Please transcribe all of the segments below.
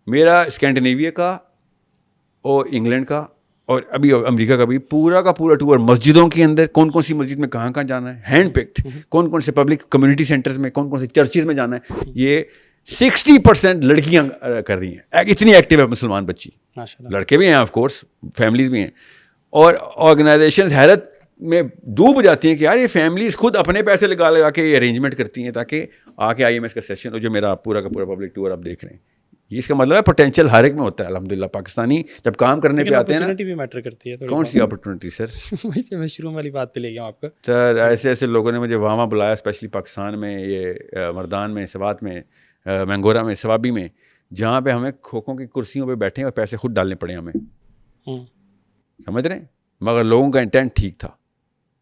میرا اسکینڈینیویا کا اور انگلینڈ کا اور ابھی امریکہ کا بھی پورا کا پورا ٹور مسجدوں کے اندر کون کون سی مسجد میں کہاں کہاں جانا ہے, ہینڈ پکڈ, کون کون سے پبلک کمیونٹی سینٹرز میں, کون کون سے چرچز میں جانا ہے, یہ 60% لڑکیاں کر رہی ہیں. اتنی ایکٹیو ہے مسلمان بچی, لڑکے بھی ہیں آف کورس, فیملیز بھی ہیں, اور آرگنائزیشنز حیرت میں ڈوب جاتی ہیں کہ یار یہ فیملیز خود اپنے پیسے لگا کے یہ ارینجمنٹ کرتی ہیں تاکہ آ کے IMS کا سیشن ہو, جو میرا پورا کا پورا پبلک ٹور آپ دیکھ رہے ہیں. یہ اس کا مطلب ہے پوٹینشیل ہر ایک میں ہوتا ہے. الحمدللہ پاکستانی جب کام کرنے پہ آتے ہیں نا, بھی میٹر کرتی ہے. کون سی اپرچونیٹی سر؟ وہی پہ میں شروع والی بات پہ لے گیا ہوں آپ کو. سر ایسے ایسے لوگوں نے مجھے وہاں بلایا, اسپیشلی پاکستان میں, یہ مردان میں, سوات میں, مینگورا میں, سوابی میں, جہاں پہ ہمیں کھوکھوں کی کرسیوں پہ بیٹھے اور پیسے خود ڈالنے پڑے ہمیں, سمجھ رہے ہیں, مگر لوگوں کا انٹینٹ ٹھیک تھا.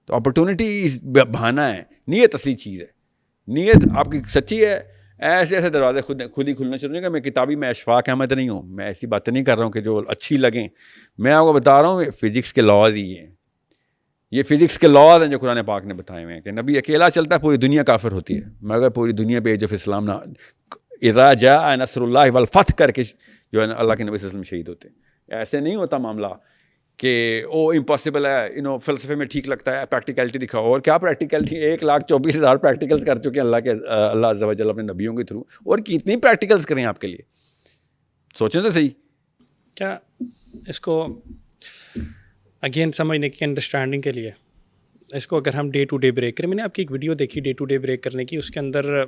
تو اپرچونیٹی بہانہ ہے, نیت اصلی چیز ہے. نیت آپ کی سچی ہے, ایسے ایسے دروازے خود ہی کھلنا شروع. کہ میں کتابی میں اشفاق احمد نہیں ہوں, میں ایسی باتیں نہیں کر رہا ہوں کہ جو اچھی لگیں. میں آپ کو بتا رہا ہوں فزکس کے لاز ہی ہیں, یہ فزکس کے لاز ہیں جو قرآن پاک نے بتائے ہوئے ہیں کہ نبی اکیلا چلتا ہے, پوری دنیا کافر ہوتی ہے, مگر پوری دنیا پہ ایج آف اسلام نہ اذا جاء نصر اللہ والفتح کر کے جو ہے نا اللہ کے نبی صلی اللہ علیہ وسلم شہید ہوتے ہیں. ایسے نہیں ہوتا معاملہ کہ او امپاسبل ہے, فلسفے میں ٹھیک لگتا ہے, پریکٹیکلٹی دکھاؤ. اور کیا پریکٹیکلٹی, 1,24,000 پریکٹیکلس کر چکے ہیں اللہ عز و جل اپنے نبیوں کے تھرو, اور کتنی پریکٹیکلس کریں آپ کے لیے, سوچیں تو صحیح. کیا اس کو اگین سمجھنے کی, انڈرسٹینڈنگ کے لیے اس کو اگر ہم ڈے ٹو ڈے بریک کریں, میں نے آپ کی ایک ویڈیو دیکھی ڈے ٹو ڈے بریک کرنے کی, اس کے اندر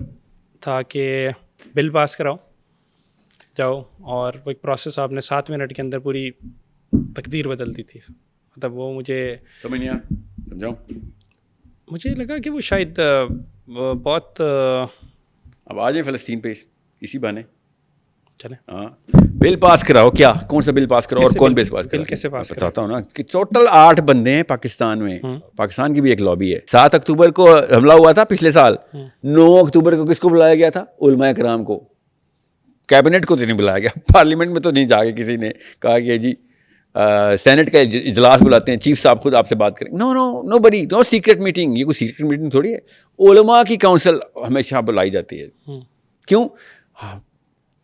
تھا کہ بل پاس کراؤ جاؤ, اور وہ ایک پروسیس آپ نے 7 منٹ کے اندر پوری تقدیر بدل دی تھی. مطلب وہ مجھے سمجھاؤ, مجھے لگا کہ وہ شاید بہت, اب آ جائیں فلسطین پہ اسی بہانے چلیں. ہاں, بل پاس کراؤ. کیا کون سا بل پاس کراؤ اور کون بل پاس کراؤ؟ کیسے پاس بتاتا ہوں نا کہ ٹوٹل 8 بندے ہیں پاکستان میں. پاکستان کی بھی ایک لابی ہے. 7 اکتوبر کو حملہ ہوا تھا پچھلے سال, 9 اکتوبر کو کس کو بلایا گیا تھا؟ علماء کرام کو. کیبنٹ کو تو نہیں بلایا گیا, پارلیمنٹ میں تو نہیں جا کے کسی نے کہا کہ جی سینٹ کا اجلاس بلاتے ہیں, چیف صاحب خود آپ سے بات کریں. نو بڈی, نو سیکرٹ میٹنگ. یہ کوئی سیکرٹ میٹنگ تھوڑی ہے. علماء کی کونسل ہمیشہ بلائی جاتی ہے. کیوں؟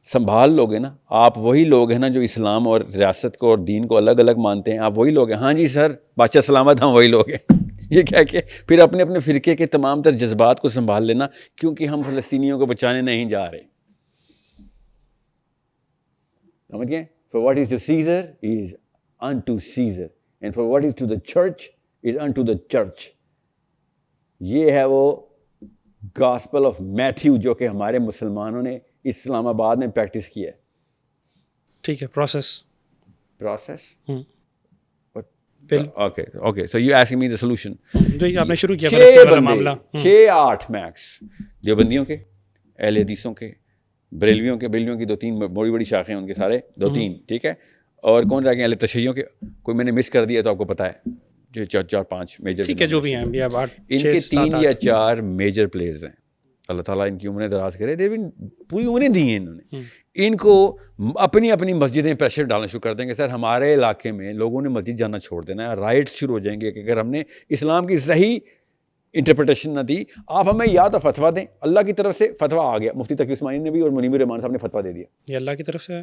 سنبھال لوگ ہیں نا آپ, وہی لوگ ہیں نا جو اسلام اور ریاست کو اور دین کو الگ الگ مانتے ہیں. آپ وہی لوگ ہیں. ہاں جی سر, بادشاہ سلامت, ہم وہی لوگ ہیں. یہ کہہ کے پھر اپنے اپنے فرقے کے تمام تر جذبات کو سنبھال لینا, کیونکہ ہم فلسطینیوں کو بچانے نہیں جا رہے. سمجھ گئے؟ For what is to Caesar is unto Caesar, and for what is to the church is unto the church. یہ ہے وہ گاسپل آف میتھیو جو کہ ہمارے مسلمانوں نے اسلام آباد میں پریکٹس کیا ہے. ٹھیک ہے, process. Okay so you asking me the solution. جو آپ نے شروع کیا فلسطین والا معاملہ, 6-8 میکس دیوبندیوں کے, اہل حدیثوں کے, بریلویوں کے. بریلویوں کی 2-3 بڑی شاخیں ان کے سارے 2-3, ٹھیک ہے. اور کون رہ گئے؟ اہل تشیعوں کے. کوئی میں نے مس کر دیا تو آپ کو پتہ ہے, جو 4-5 میجر, ٹھیک ہے, جو بھی ہیں ان کے 3 یا 4 میجر پلیئرز ہیں. اللہ تعالیٰ ان کی عمریں دراز کرے. پوری عمریں دی ہیں انہوں نے. ان کو اپنی اپنی مسجدیں پریشر ڈالنا شروع کر دیں گے. سر ہمارے علاقے میں لوگوں نے مسجد جانا چھوڑ دینا ہے, رائٹس شروع ہو جائیں گے کہ اگر ہم نے اسلام کی صحیح انٹرپریٹیشن نہ دی, آپ ہمیں یا تو فتویٰ دیں. اللہ کی طرف سے فتویٰ آ گیا, مفتی تقی عثمانی نے بھی اور منیب الرحمان صاحب نے فتویٰ دے دیا. یہ اللہ کی طرف سے ہے.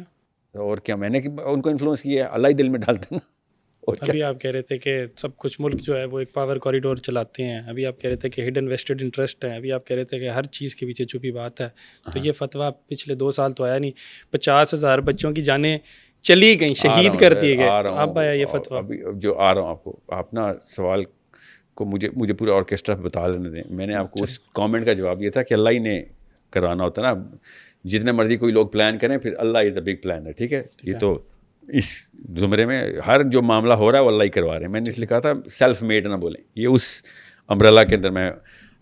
اور کیا, میں نے ان کو انفلوئنس کیا ہے, اللہ ہی دل میں ڈالتا نا. ابھی آپ کہہ رہے تھے کہ سب کچھ ملک جو ہے وہ ایک پاور کوریڈور چلاتے ہیں. ابھی آپ کہہ رہے تھے کہ ہڈن ویسٹڈ انٹرسٹ ہے. ابھی آپ کہہ رہے تھے کہ ہر چیز کے پیچھے چھپی بات ہے. تو یہ فتویٰ پچھلے 2 سال تو آیا نہیں, 50,000 بچوں کی جانیں چلی گئیں, شہید کر دیے گئے. اب آیا یہ فتویٰ. ابھی جو آ رہا ہوں آپ کو, آپ نا سوال کو مجھے پورا آرکیسٹرا بتا لینے دیں. میں نے آپ کو اس کامنٹ کا جواب یہ تھا کہ اللہ ہی نے کرانا ہوتا نا. جتنے مرضی کوئی لوگ پلان کریں, پھر اللہ از اے بگ پلانر. ٹھیک ہے, یہ تو اس زمرے میں ہر جو معاملہ ہو رہا ہے وہ اللہ ہی کروا رہے ہیں. میں نے اس لیے کہا تھا سیلف میڈ نہ بولیں. یہ اس امبریلا کے اندر میں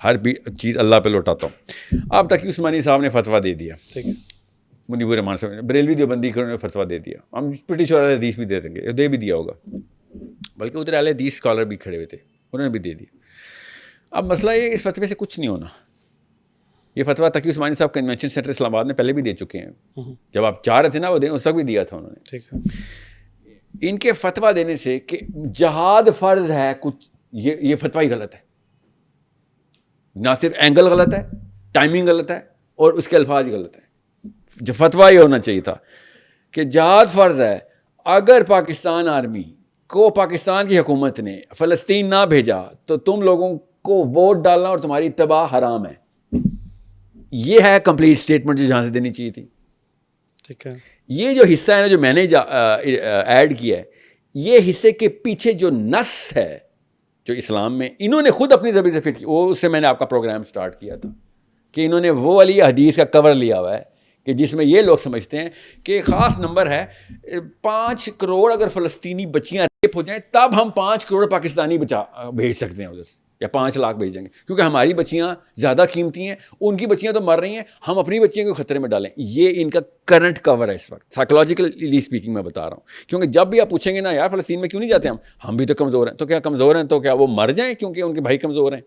ہر بھی چیز اللہ پہ لوٹاتا ہوں. اب تقی عثمانی صاحب نے فتویٰ دے دیا, ٹھیک ہے, منیب الرحمان صاحب نے, بریلوی دیوبندی نے فتویٰ دے دیا. ہم پریٹی شیور اہل حدیث بھی دے دیں گے, دے بھی دیا ہوگا, بلکہ ادھر اہل حدیث اسکالر بھی کھڑے ہوئے تھے, انہوں نے بھی دے دیا. اب مسئلہ یہ, اس فتوے سے کچھ نہیں ہونا. یہ فتویٰ تقی عثمانی صاحب کنونشن سینٹر اسلام آباد میں پہلے بھی دے چکے ہیں. جب آپ چاہ رہے تھے نا وہ دیں, اس وقت بھی دیا تھا انہوں نے. ٹھیک ہے. ان کے فتویٰ دینے سے کہ جہاد فرض ہے کچھ, یہ فتویٰ ہی غلط ہے. نہ صرف اینگل غلط ہے, ٹائمنگ غلط ہے, اور اس کے الفاظ ہی غلط ہے. جو فتویٰ یہ ہونا چاہیے تھا کہ جہاد فرض ہے. اگر پاکستان آرمی کو پاکستان کی حکومت نے فلسطین نہ بھیجا تو تم لوگوں کو ووٹ ڈالنا اور تمہاری تباہ حرام ہے. یہ ہے کمپلیٹ اسٹیٹمنٹ جو جہاں سے دینی چاہیے تھی. ٹھیک ہے, یہ جو حصہ ہے نا جو میں نے ایڈ کیا ہے, یہ حصے کے پیچھے جو نص ہے جو اسلام میں انہوں نے خود اپنی زبان سے فٹ کی, وہ اس سے میں نے آپ کا پروگرام سٹارٹ کیا تھا کہ انہوں نے وہ والی حدیث کا کور لیا ہوا ہے کہ جس میں یہ لوگ سمجھتے ہیں کہ ایک خاص نمبر ہے 5 کروڑ اگر فلسطینی بچیاں ریپ ہو جائیں تب ہم 5 کروڑ پاکستانی بھیج سکتے ہیں ادھر سے, یا 5 لاکھ بھیجیں گے, کیونکہ ہماری بچیاں زیادہ قیمتی ہیں, ان کی بچیاں تو مر رہی ہیں, ہم اپنی بچیوں کو خطرے میں ڈالیں. یہ ان کا کرنٹ کور ہے اس وقت, سائیکولوجیکلی اسپیکنگ میں بتا رہا ہوں. کیونکہ جب بھی آپ پوچھیں گے نا یار فلسطین میں کیوں نہیں جاتے ہم بھی تو کمزور ہیں. تو کیا کمزور ہیں تو کیا وہ مر جائیں کیونکہ ان کے بھائی کمزور ہیں؟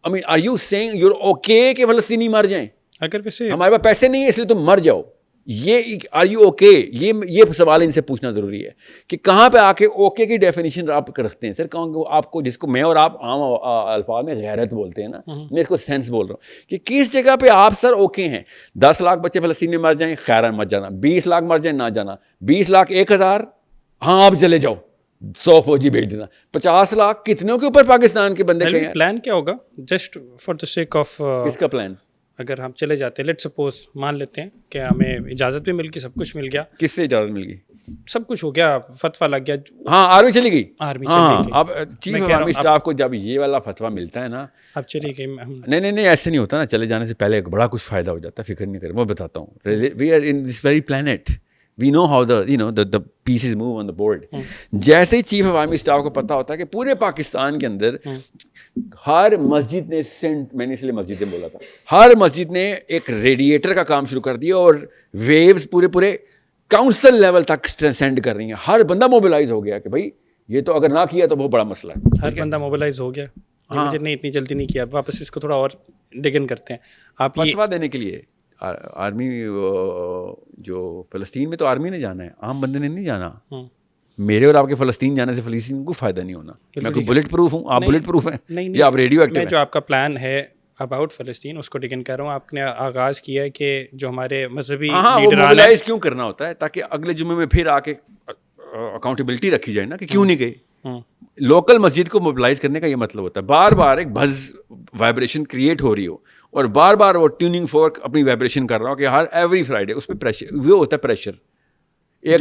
I mean, are you saying you're okay کہ فلسطینی مر جائیں؟ اگر ویسے ہمارے پاس پیسے نہیں ہیں اس لیے تم مر جاؤ. یہ آر یو اوکے, یہ سوال ان سے پوچھنا ضروری ہے کہ کہاں پہ آ کے اوکے کی ڈیفینیشن آپ رکھتے ہیں. سر کہوں کہ آپ کو جس کو میں اور آپ عام الفاظ میں غیرت بولتے ہیں نا, میں اس کو سینس بول رہا ہوں کہ کس جگہ پہ آپ سر اوکے ہیں 10 لاکھ بچے فلسطین میں مر جائیں خیر مت جانا, 20 لاکھ مر جائیں نہ جانا, 20 لاکھ 1000 ہاں آپ چلے جاؤ 100 فوجی بھیج دینا, 50 لاکھ کتنوں کے اوپر پاکستان کے بندے کہیں. پلان کیا ہوگا just for the sake of کس کا پلان؟ اگر ہم چلے جاتے ہیں, لیٹ سپوز مان لیتے ہیں کہ ہمیں اجازت بھی مل گئی, سب کچھ مل گیا. کس سے اجازت مل گئی؟ سب کچھ ہو گیا, فتویٰ لگ گیا. ہاں آرمی چلی گئی. آرمی چلی گئی. اب چیف آرمی اسٹاف کو جب یہ والا فتویٰ ملتا ہے نا, اب چلی گئی. نہیں ایسے نہیں ہوتا نا, چلے جانے سے پہلے بڑا کچھ فائدہ ہو جاتا ہے, فکر نہیں کریں. میں بتاتا ہوں, we are in this very plant, we know how the pieces move on the board. جیسے ہی چیف آف آرمی اسٹاف کو پتہ ہوتا ہے کہ پورے پاکستان کے اندر ہر مسجد نے میں نے اس لیے مسجدیں بولا تھا, ہر مسجد نے ایک ریڈیٹر کا کام شروع کر دیا اور ویوز پورے کاؤنسل لیول تک سینڈ کر رہی ہیں. ہر بندہ موبلائز ہو گیا کہ بھائی یہ تو اگر نہ کیا تو بہت بڑا مسئلہ ہے. ہر بندہ موبلائز ہو گیا. مجھے نہیں اتنی جلدی نہیں کیا, واپس اس کو تھوڑا اور ڈگن کرتے ہیں. آپ فتویٰ دینے کے لیے آرمی جو فلسطین میں تو آرمی نے جانا ہے, عام بندے نے نہیں جانا. میرے اور آپ کے فلسطین جانے سے فلسطین کو فائدہ نہیں ہونا. میں کوئی بلٹ پروف ہوں, آپ بلٹ پروف ہیں یا آپ ریڈیو ایکٹیو ہیں. جو آپ کا پلان ہے اباؤٹ فلسطین اس کو ڈگن کر رہا ہوں. آپ نے آغاز کیا ہے کہ جو ہمارے مذہبی موبلائز کیوں کرنا ہوتا ہے تاکہ اگلے جمعے میں پھر آ کے اکاؤنٹیبلٹی رکھی جائے نا کہ کیوں نہیں گئے. لوکل مسجد کو موبلائز کرنے کا یہ مطلب ہوتا ہے. بار بار ایک بز وائبریشن کریٹ ہو رہی ہو اور بار بار وہ ٹیوننگ فورک اپنی وائبریشن کر رہا ہو کہ ہر ایوری فرائیڈے اس پہ پریشر, وہ ہوتا ہے پریشر. ایک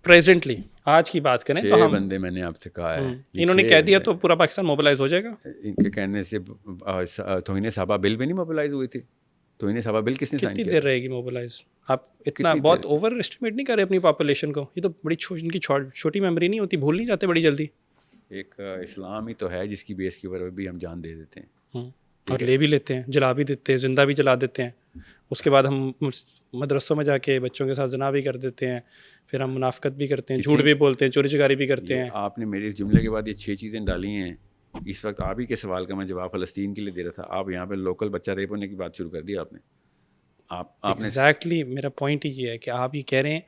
پریزنٹلی آج کی بات کریں تو ہم بندے میں نے آپ سے کہا ہے, انہوں نے کہہ دیا تو پورا پاکستان موبلائز ہو جائے گا. ان کے کہنے سے توہین صحابہ بل بھی نہیں موبلائز ہوئی تھی. توہین صحابہ بل کس نے سائن کیا؟ کتنی دیر رہے گی موبلائز؟ آپ اتنا بہت اوور اسٹیمیٹ نہیں کر رہے اپنی پاپولیشن کو. یہ تو بڑی ان کی چھوٹی میموری نہیں ہوتی, بھول نہیں جاتے بڑی جلدی. ایک اسلام ہی تو ہے جس کی بیس کے اوپر بھی ہم جان دے دیتے ہیں اور لے بھی لیتے ہیں, جلا بھی دیتے ہیں, زندہ بھی جلا دیتے ہیں. اس کے بعد ہم مدرسوں میں جا کے بچوں کے ساتھ زنا بھی کر دیتے ہیں, پھر ہم منافقت بھی کرتے ہیں, جھوٹ بھی بولتے ہیں, چوری چکاری بھی کرتے ہیں. آپ نے میرے اس جملے کے بعد یہ 6 چیزیں ڈالی ہیں. اس وقت آپ ہی کے سوال کا میں جواب فلسطین کے لیے دے رہا تھا, آپ یہاں پہ لوکل بچہ ریپ ہونے کی بات شروع کر دی آپ نے. آپ نے ایگزیکٹلی میرا پوائنٹ ہی یہ ہے کہ آپ یہ کہہ رہے ہیں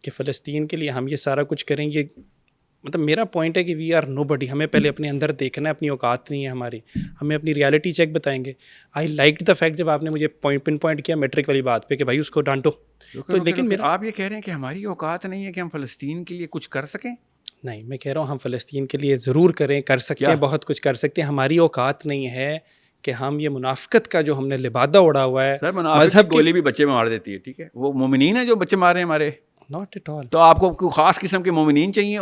کہ فلسطین کے لیے ہم یہ سارا کچھ کریں گے. مطلب میرا پوائنٹ ہے کہ وی آر نو بڈی, ہمیں پہلے اپنے اندر دیکھنا ہے, اپنی اوقات نہیں ہے ہماری, ہمیں اپنی ریالٹی چیک بتائیں گے. آئی لائک دا فیکٹ جب آپ نے مجھے پن پوائنٹ کیا میٹرک والی بات پہ کہ بھائی اس کو ڈانٹو. تو لیکن آپ یہ کہہ رہے ہیں کہ ہماری اوقات نہیں ہے کہ ہم فلسطین کے لیے کچھ کر سکیں. نہیں, میں کہہ رہا ہوں ہم فلسطین کے لیے ضرور کریں, کر سکتے ہیں, بہت کچھ کر سکتے ہیں. ہماری اوقات نہیں ہے کہ ہم یہ منافقت کا جو ہم نے لبادہ اڑا ہوا ہے. سر منافقت گولی بھی بچے میں مار دیتی ہے, ٹھیک ہے, وہ مومنین ہیں جو بچے مار رہے ہیں ہمارے. Not at all. تو آپ کو کوئی خاص قسم کے مومنین چاہیے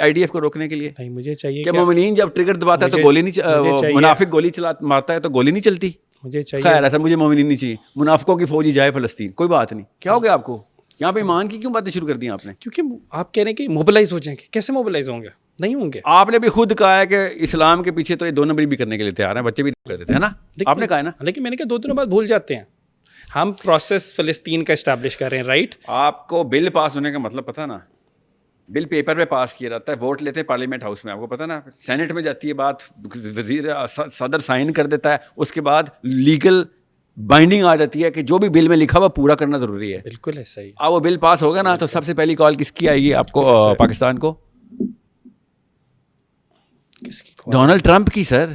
IDF کو روکنے کے لیے؟ نہیں, مجھے چاہیے کہ مومنین جب ٹریگر دباتا ہے تو گولی نہیں, منافق گولی مارتا ہے تو گولی نہیں چلتی. مجھے چاہیے خیر ایسا مجھے مومنین نہیں چاہیے, منافقوں کی فوجی جائے فلسطین, کوئی بات نہیں. کیا ہو گیا آپ کو یہاں پہ ایمان کی کیوں باتیں شروع کر دی آپ نے؟ کیونکہ آپ کہہ رہے ہیں کہ موبلائز ہو جائیں گے. کیسے موبلائز ہوں گے؟ نہیں ہوں گے. آپ نے بھی خود کہا ہے کہ اسلام کے پیچھے تو یہ 2 نمبری بھی کرنے کے لیے تیار ہیں, بچے بھی کر دیتے ہیں نا, آپ نے کہا ہے نا. لیکن میں نے کہا 2 دنوں بعد بھول جاتے ہیں. ہم پروسیس فلسطین کا اسٹیبلش کر رہے ہیں, رائٹ. آپ کو بل پاس ہونے کا مطلب پتہ نا, بل پیپر پہ پاس کیا جاتا ہے, ووٹ لیتے ہیں پارلیمنٹ ہاؤس میں, آپ کو پتہ نا, سینٹ میں جاتی ہے بات, وزیر صدر سائن کر دیتا ہے, اس کے بعد لیگل بائنڈنگ آ جاتی ہے کہ جو بھی بل میں لکھا ہوا پورا کرنا ضروری ہے. بالکل ایسا ہی. اب وہ بل پاس ہوگا نا تو سب سے پہلی کال کس کی آئے گی آپ کو؟ پاکستان کو, ڈونلڈ ٹرمپ کی. سر